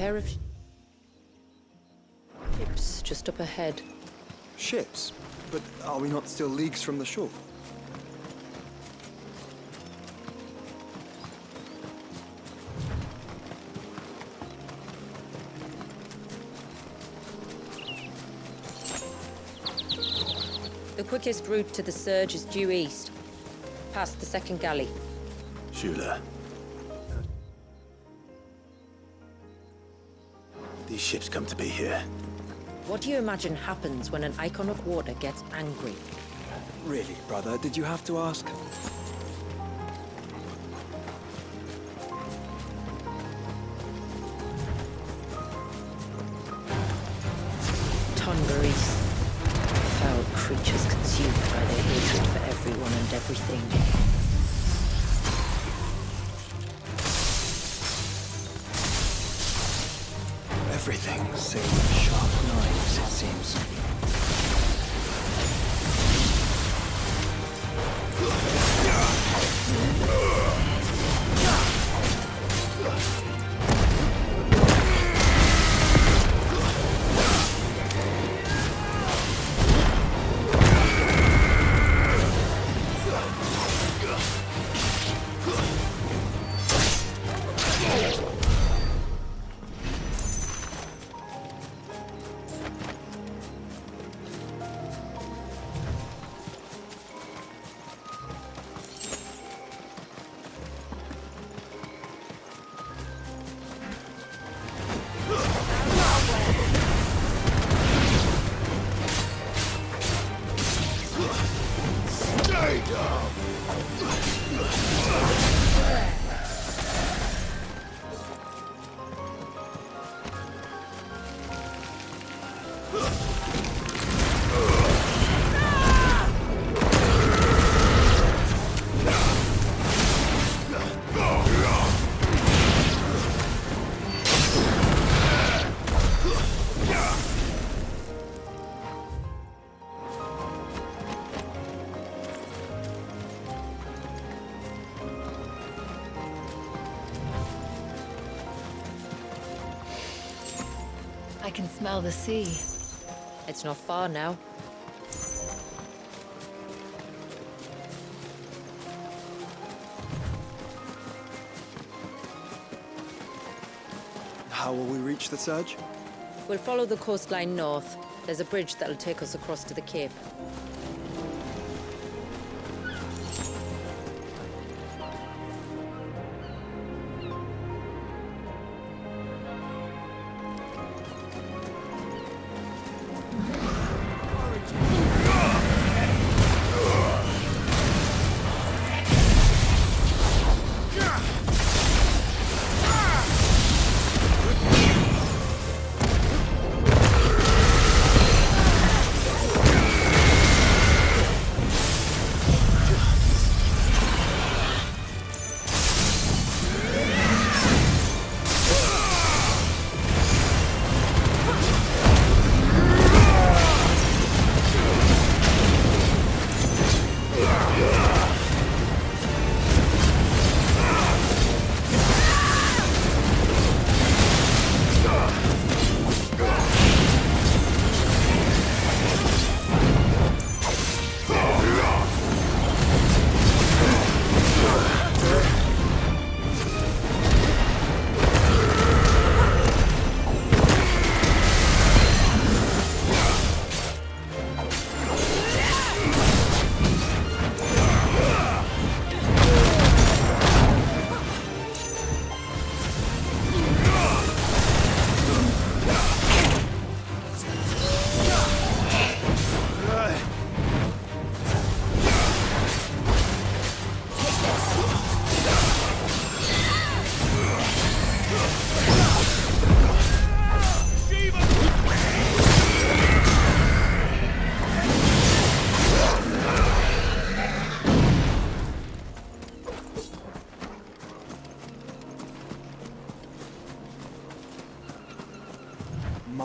pair of ships just up ahead. Ships? But are we not still leagues from the shore? The quickest route to the surge is due east, past the second galley. Shula. These ships come to be here. What do you imagine happens when an icon of water gets angry? Really, brother? Did you have to ask? Tongaris. Foul creatures consumed by their hatred for everyone and everything. Everything save sharp knives, it seems. I can smell the sea. It's not far now. How will we reach the surge? We'll follow the coastline north. There's a bridge that'll take us across to the cape.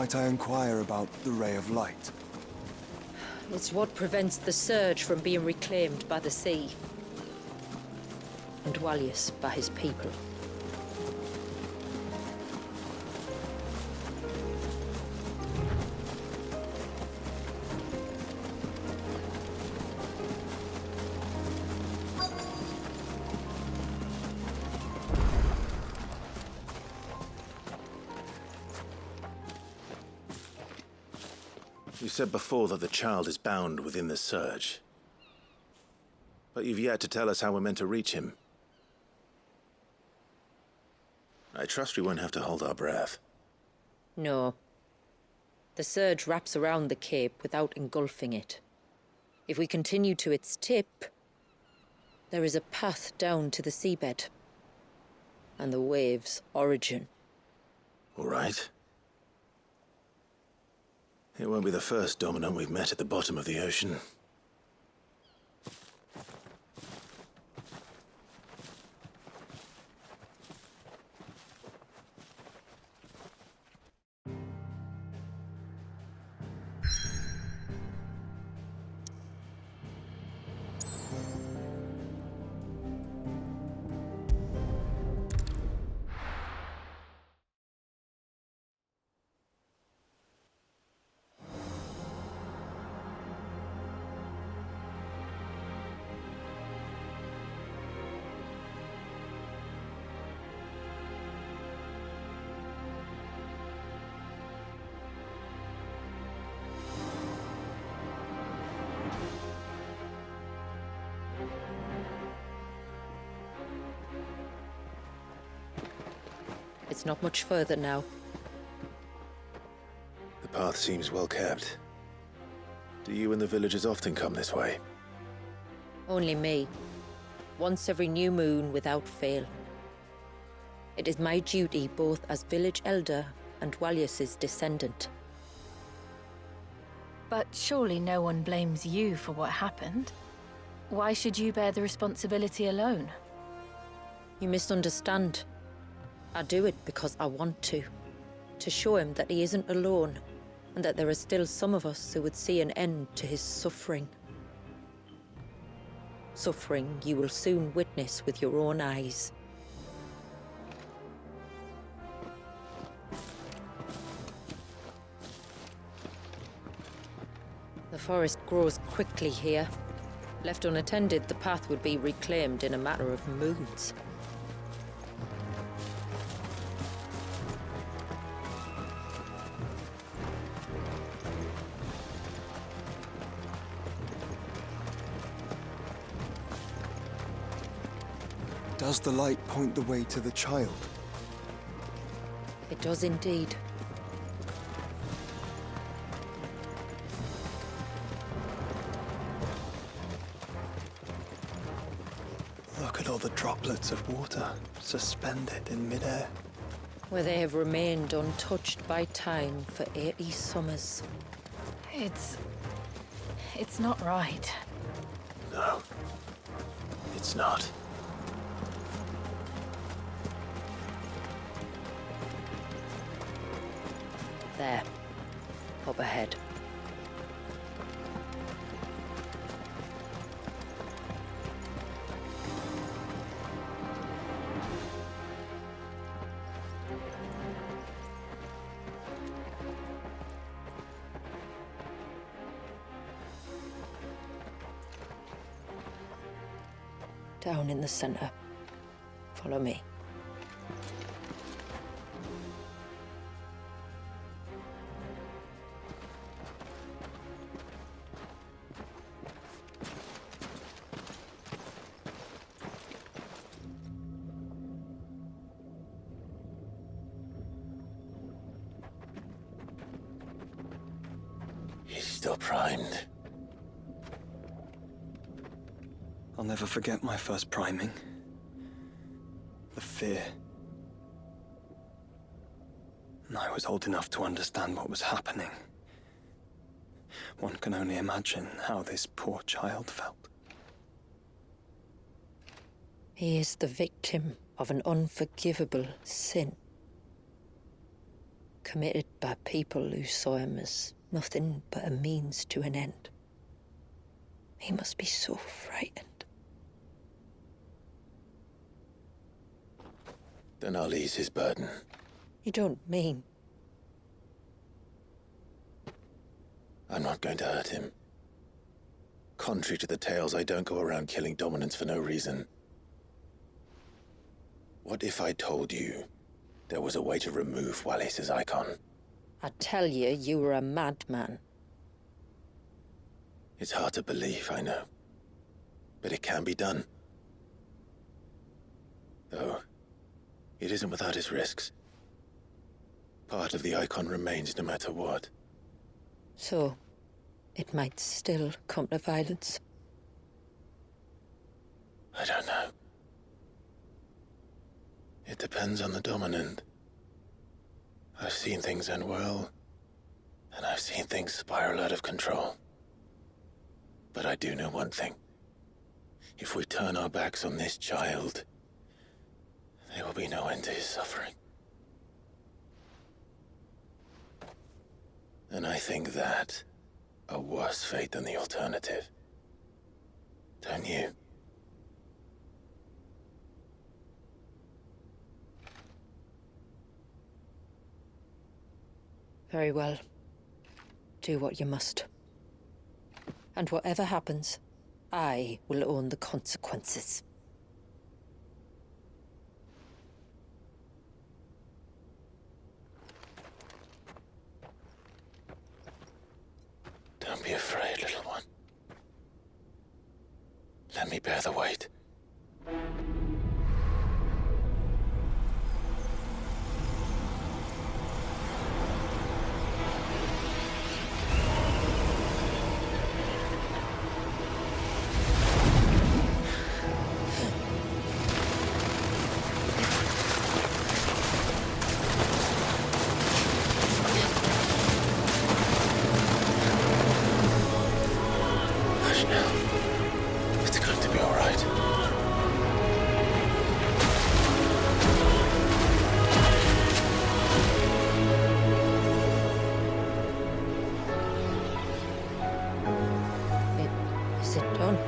Might I inquire about the Ray of Light? It's what prevents the surge from being reclaimed by the sea. And Dwalius by his people. You said before that the child is bound within the surge. But you've yet to tell us how we're meant to reach him. I trust we won't have to hold our breath. No. The surge wraps around the cape without engulfing it. If we continue to its tip, there is a path down to the seabed. And the wave's origin. All right. It won't be the first dominant we've met at the bottom of the ocean. It's not much further now. The path seems well kept. Do you and the villagers often come this way? Only me. Once every new moon without fail. It is my duty both as village elder and Walius's descendant. But surely no one blames you for what happened. Why should you bear the responsibility alone? You misunderstand. I do it because I want to show him that he isn't alone, and that there are still some of us who would see an end to his suffering. Suffering you will soon witness with your own eyes. The forest grows quickly here. Left unattended, the path would be reclaimed in a matter of moons. Does the light point the way to the child? It does indeed. Look at all the droplets of water suspended in midair. Where they have remained untouched by time for 80 summers. It's not right. No. It's not. There. Up ahead. Down in the center. Follow me. He's still primed. I'll never forget my first priming. The fear. And I was old enough to understand what was happening. One can only imagine how this poor child felt. He is the victim of an unforgivable sin. Committed by people who saw him as nothing but a means to an end. He must be so frightened. Then I'll ease his burden. You don't mean... I'm not going to hurt him. Contrary to the tales, I don't go around killing dominants for no reason. What if I told you there was a way to remove Walius's icon? I tell you, you were a madman. It's hard to believe, I know. But it can be done. Though, it isn't without its risks. Part of the icon remains no matter what. So, it might still come to violence. I don't know. It depends on the dominant. I've seen things end well, and I've seen things spiral out of control. But I do know one thing. If we turn our backs on this child, there will be no end to his suffering. And I think that a worse fate than the alternative. Don't you? Very well. Do what you must. And whatever happens, I will own the consequences. Don't be afraid, little one. Let me bear the weight. Is it done?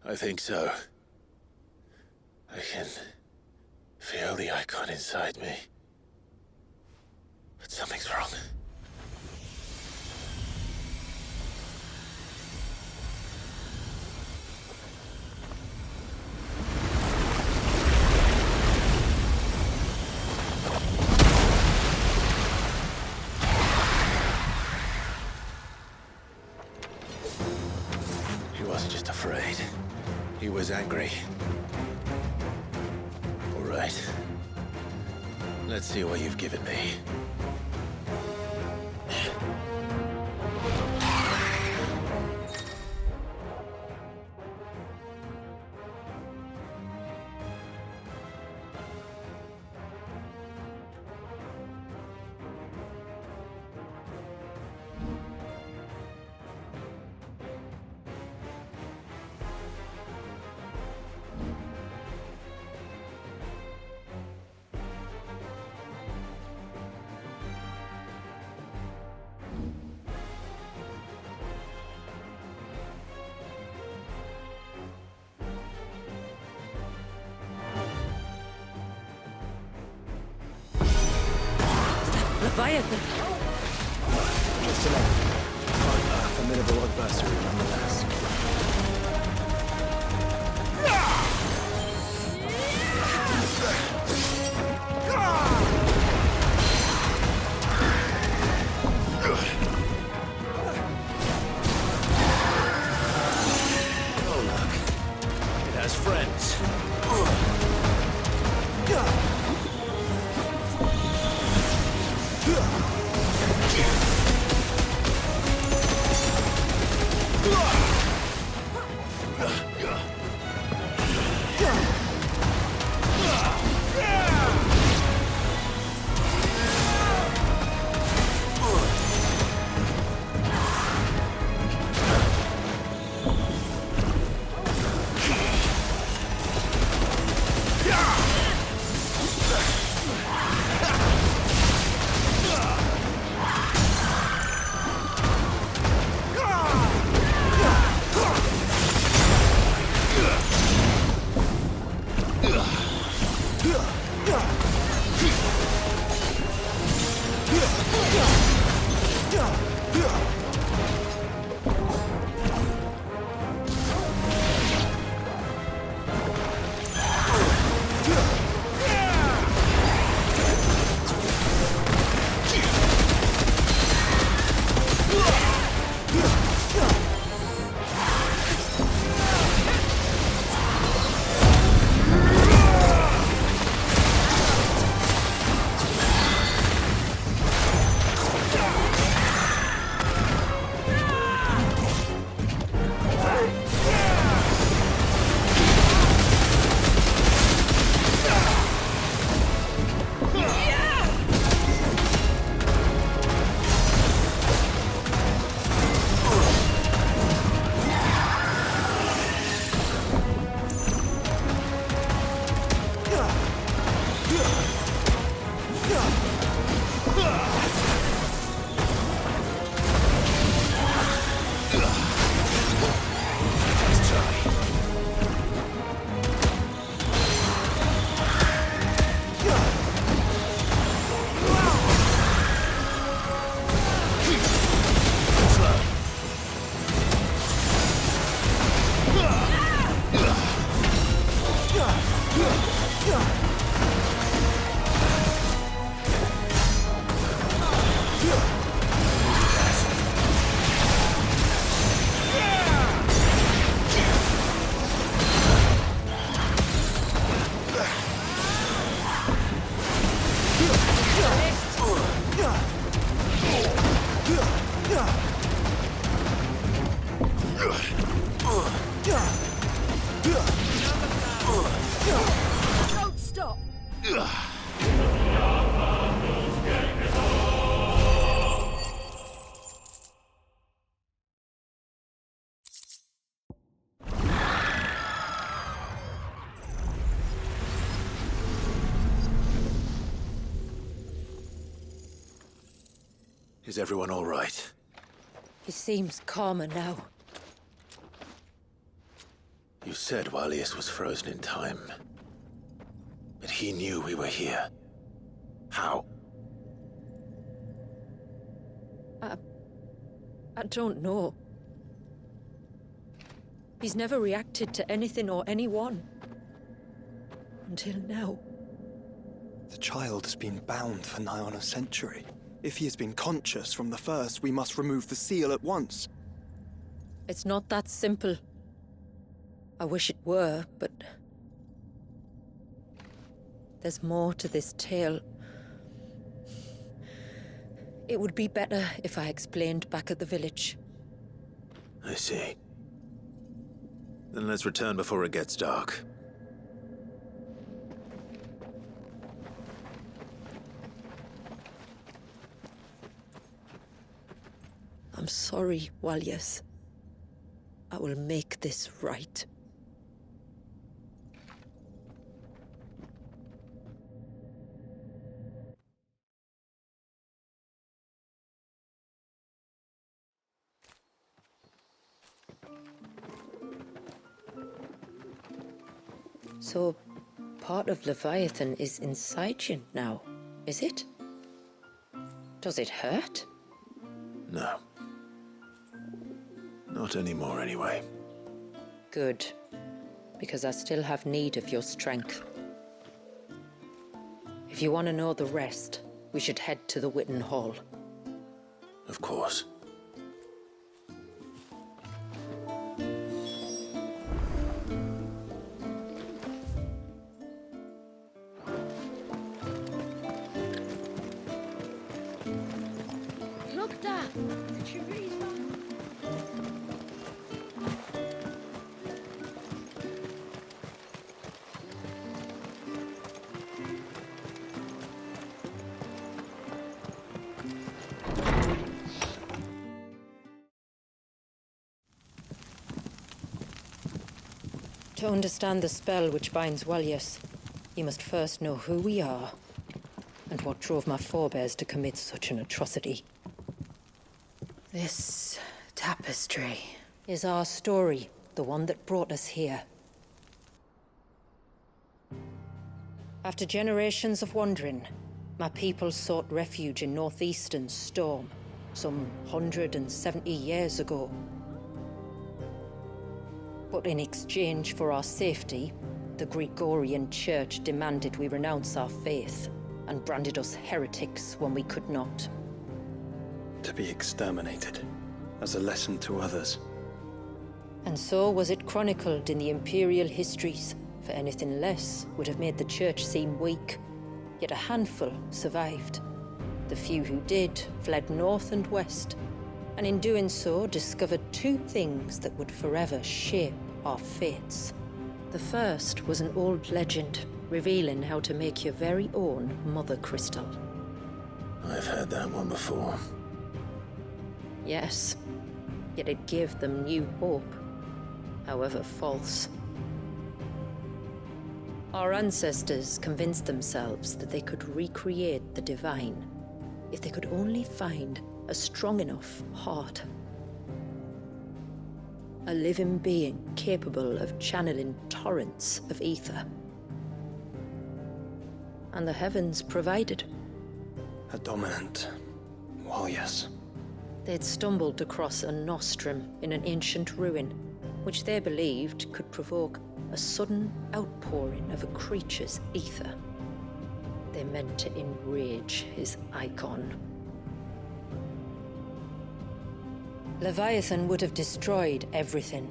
I think so. I can feel the icon inside me. But something's wrong. He wasn't just afraid. He was angry. All right. Let's see what you've given me. Leviathan! Just a formidable adversary nonetheless. Oh, look. It has friends. Don't stop! Is everyone all right? He seems calmer now. You said Walius was frozen in time. But he knew we were here. How? I don't know. He's never reacted to anything or anyone. Until now. The child has been bound for nigh on a century. If he has been conscious from the first, we must remove the seal at once. It's not that simple. I wish it were, but... there's more to this tale. It would be better if I explained back at the village. I see. Then let's return before it gets dark. I'm sorry, Walius. I will make this right. So, part of Leviathan is inside you now, is it? Does it hurt? No. Not anymore, anyway. Good, because I still have need of your strength. If you want to know the rest, we should head to the Witten Hall. Of course. Look, Dad! Did you read that? To understand the spell which binds Walius, you must first know who we are, and what drove my forebears to commit such an atrocity. This tapestry is our story, the one that brought us here. After generations of wandering, my people sought refuge in northeastern Storm, some 170 years ago. But in exchange for our safety, the Gregorian Church demanded we renounce our faith and branded us heretics when we could not. To be exterminated, as a lesson to others. And so was it chronicled in the imperial histories, for anything less would have made the Church seem weak. Yet a handful survived. The few who did fled north and west, and in doing so discovered two things that would forever shape our fates. The first was an old legend, revealing how to make your very own mother crystal. I've heard that one before. Yes, yet it gave them new hope, however false. Our ancestors convinced themselves that they could recreate the divine if they could only find a strong enough heart. A living being capable of channeling torrents of ether. And the heavens provided. A dominant. Well, yes. They'd stumbled across a nostrum in an ancient ruin, which they believed could provoke a sudden outpouring of a creature's ether. They meant to enrage his icon. Leviathan would have destroyed everything,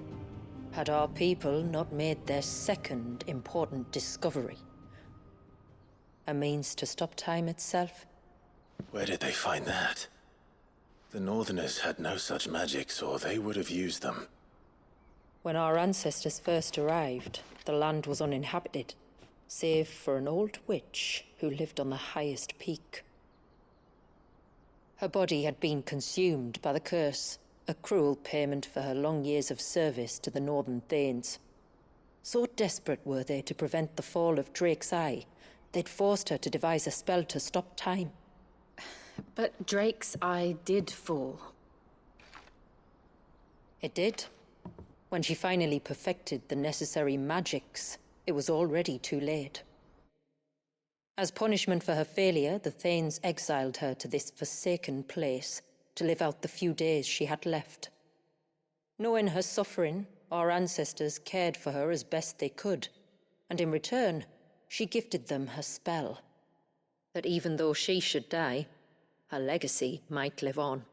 had our people not made their second important discovery. A means to stop time itself. Where did they find that? The Northerners had no such magics, or they would have used them. When our ancestors first arrived, the land was uninhabited, save for an old witch who lived on the highest peak. Her body had been consumed by the curse, a cruel payment for her long years of service to the Northern Thanes. So desperate were they to prevent the fall of Drake's Eye, they'd forced her to devise a spell to stop time. But Drake's Eye did fall. It did. When she finally perfected the necessary magics, it was already too late. As punishment for her failure, the Thanes exiled her to this forsaken place to live out the few days she had left. Knowing her suffering, our ancestors cared for her as best they could, and in return, she gifted them her spell. That even though she should die, her legacy might live on.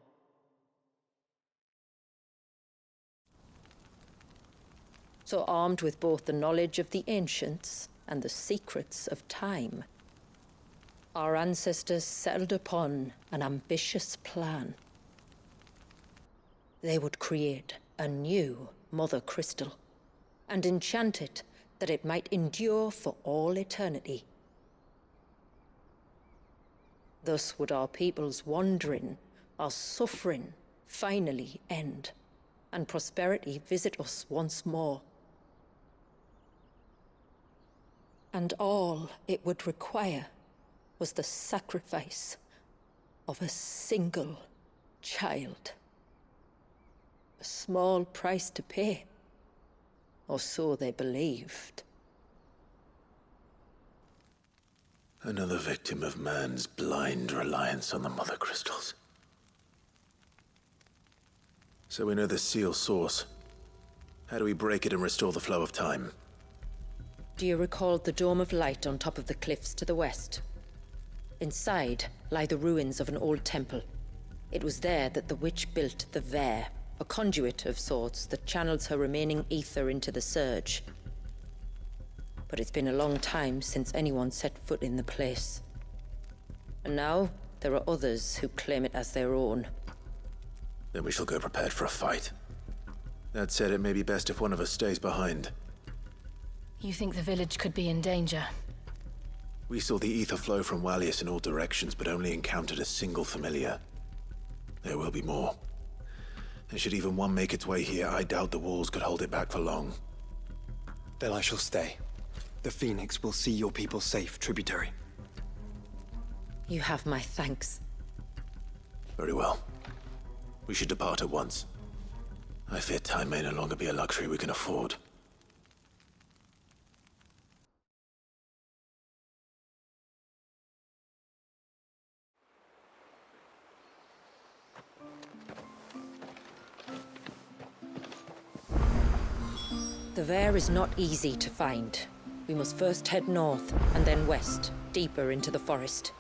So armed with both the knowledge of the ancients and the secrets of time, our ancestors settled upon an ambitious plan. They would create a new Mother Crystal and enchant it that it might endure for all eternity. Thus would our people's wandering, our suffering, finally end, and prosperity visit us once more. And all it would require was the sacrifice of a single child. A small price to pay, or so they believed. Another victim of man's blind reliance on the Mother Crystals. So we know the seal source. How do we break it and restore the flow of time? Do you recall the dome of light on top of the cliffs to the west? Inside lie the ruins of an old temple. It was there that the witch built the Vare, a conduit of sorts that channels her remaining ether into the surge. But it's been a long time since anyone set foot in the place. And now, there are others who claim it as their own. Then we shall go prepared for a fight. That said, it may be best if one of us stays behind. You think the village could be in danger? We saw the ether flow from Wallius in all directions, but only encountered a single familiar. There will be more. And should even one make its way here, I doubt the walls could hold it back for long. Then I shall stay. The Phoenix will see your people safe, tributary. You have my thanks. Very well. We should depart at once. I fear time may no longer be a luxury we can afford. The Vare is not easy to find. We must first head north, and then west, deeper into the forest.